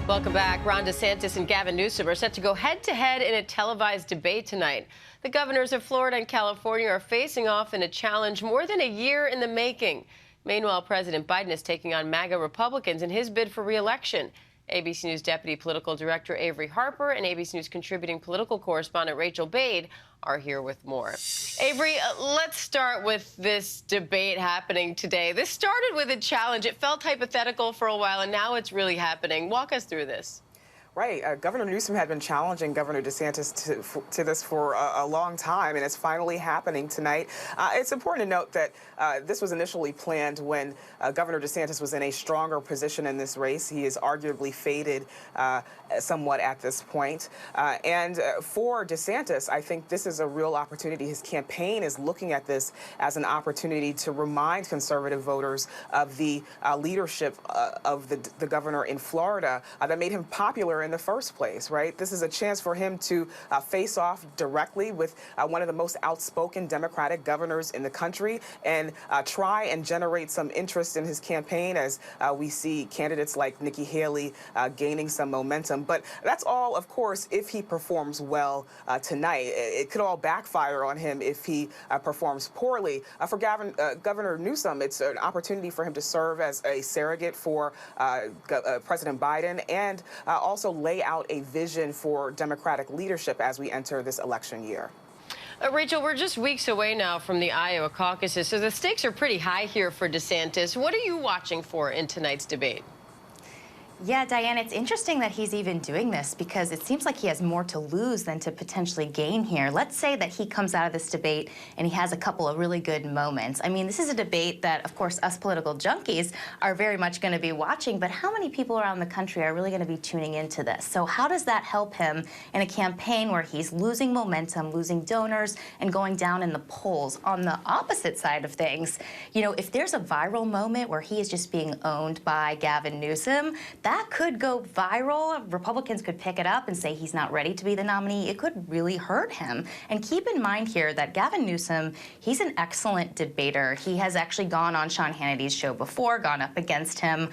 Welcome back. Ron DeSantis and Gavin Newsom are set to go head-to-head in a televised debate tonight. The governors of Florida and California are facing off in a challenge more than a year in the making. Meanwhile, President Biden is taking on MAGA Republicans in his bid for re-election. ABC News Deputy Political Director Averi Harper and ABC News contributing political correspondent Rachael Bade are here with more. Averi, let's start with this debate happening today. This started with a challenge. It felt hypothetical for a while, and now it's really happening. Walk us through this. Right. Governor Newsom had been challenging Governor DeSantis to this for a long time, and it's finally happening tonight. It's important to note that this was initially planned when Governor DeSantis was in a stronger position in this race. He is arguably faded somewhat at this point. And for DeSantis, I think this is a real opportunity. His campaign is looking at this as an opportunity to remind conservative voters of the leadership of the governor in Florida that made him popular in the first place, right? This is a chance for him to face off directly with one of the most outspoken Democratic governors in the country and try and generate some interest in his campaign as we see candidates like Nikki Haley gaining some momentum. But that's all, of course, if he performs well tonight. It could all backfire on him if he performs poorly. For Governor Newsom, it's an opportunity for him to serve as a surrogate for President Biden and also lay out a vision for Democratic leadership as we enter this election year. Rachael, we're just weeks away now from the Iowa caucuses, so the stakes are pretty high here for DeSantis. What are you watching for in tonight's debate? Yeah, Diane, it's interesting that he's even doing this because it seems like he has more to lose than to potentially gain here. Let's say that he comes out of this debate and he has a couple of really good moments. I mean, this is a debate that, of course, us political junkies are very much going to be watching, but how many people around the country are really going to be tuning into this? So how does that help him in a campaign where he's losing momentum, losing donors, and going down in the polls? On the opposite side of things, you know, if there's a viral moment where he is just being owned by Gavin Newsom, that could go viral. Republicans could pick it up and say he's not ready to be the nominee. It could really hurt him. And keep in mind here that Gavin Newsom, he's an excellent debater. He has actually gone on Sean Hannity's show before, gone up against him.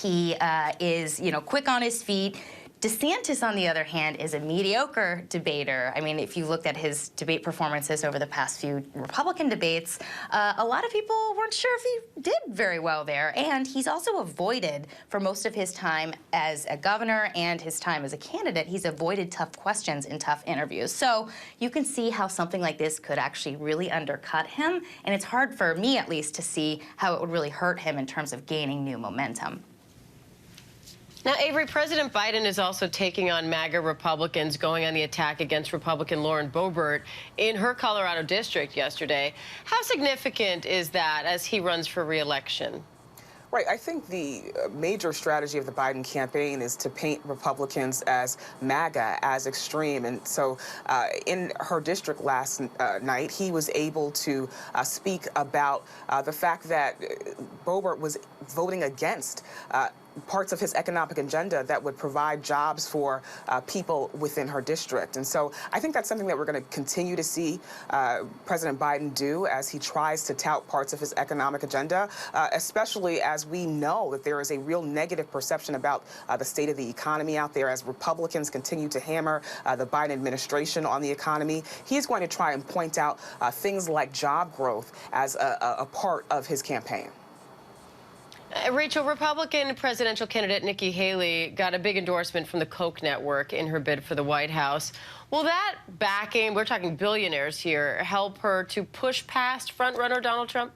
He is, you know, quick on his feet. DeSantis, on the other hand, is a mediocre debater. I mean, if you looked at his debate performances over the past few Republican debates, a lot of people weren't sure if he did very well there. And he's also avoided, for most of his time as a governor and his time as a candidate, he's avoided tough questions in tough interviews. So you can see how something like this could actually really undercut him. And it's hard for me, at least, to see how it would really hurt him in terms of gaining new momentum. Now, Averi, President Biden is also taking on MAGA Republicans, going on the attack against Republican Lauren Boebert in her Colorado district yesterday. How significant is that as he runs for re-election? Right. I think the major strategy of the Biden campaign is to paint Republicans as MAGA, as extreme. And so in her district last night, he was able to speak about the fact that Boebert was voting against parts of his economic agenda that would provide jobs for people within her district. And so I think that's something that we're going to continue to see President Biden do as he tries to tout parts of his economic agenda, especially as we know that there is a real negative perception about the state of the economy out there as Republicans continue to hammer the Biden administration on the economy. He's going to try and point out things like job growth as a part of his campaign. Rachael, Republican presidential candidate Nikki Haley got a big endorsement from the Koch network in her bid for the White House. Will that backing, we're talking billionaires here, help her to push past frontrunner Donald Trump?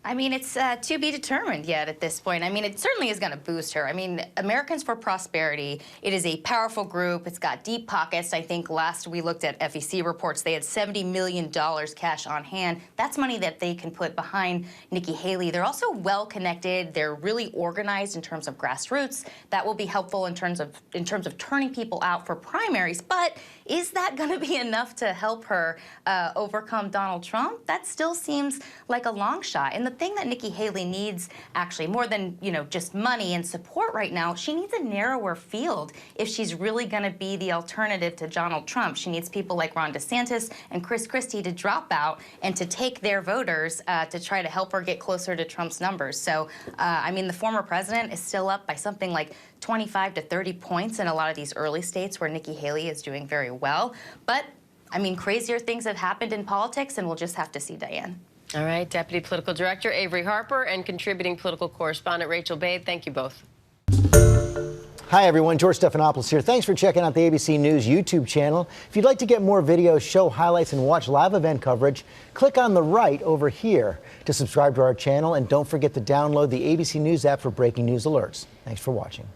I mean, it's to be determined yet at this point. I mean, it certainly is going to boost her. I mean, Americans for Prosperity, it is a powerful group. It's got deep pockets. I think last we looked at FEC reports, they had $70 million cash on hand. That's money that they can put behind Nikki Haley. They're also well-connected. They're really organized in terms of grassroots. That will be helpful in terms of turning people out for primaries. But is that going to be enough to help her overcome Donald Trump? That still seems like a long shot. In the thing that Nikki Haley needs, actually, more than, just money and support right now, she needs a narrower field if she's really going to be the alternative to Donald Trump. She needs people like Ron DeSantis and Chris Christie to drop out and to take their voters to try to help her get closer to Trump's numbers. So, the former president is still up by something like 25 to 30 points in a lot of these early states where Nikki Haley is doing very well. But, crazier things have happened in politics, and we'll just have to see, Diane. All right, Deputy Political Director Averi Harper and contributing political correspondent Rachael Bade, thank you both. Hi, everyone. George Stephanopoulos here. Thanks for checking out the ABC News YouTube channel. If you'd like to get more videos, show highlights, and watch live event coverage, click on the right over here to subscribe to our channel. And don't forget to download the ABC News app for breaking news alerts. Thanks for watching.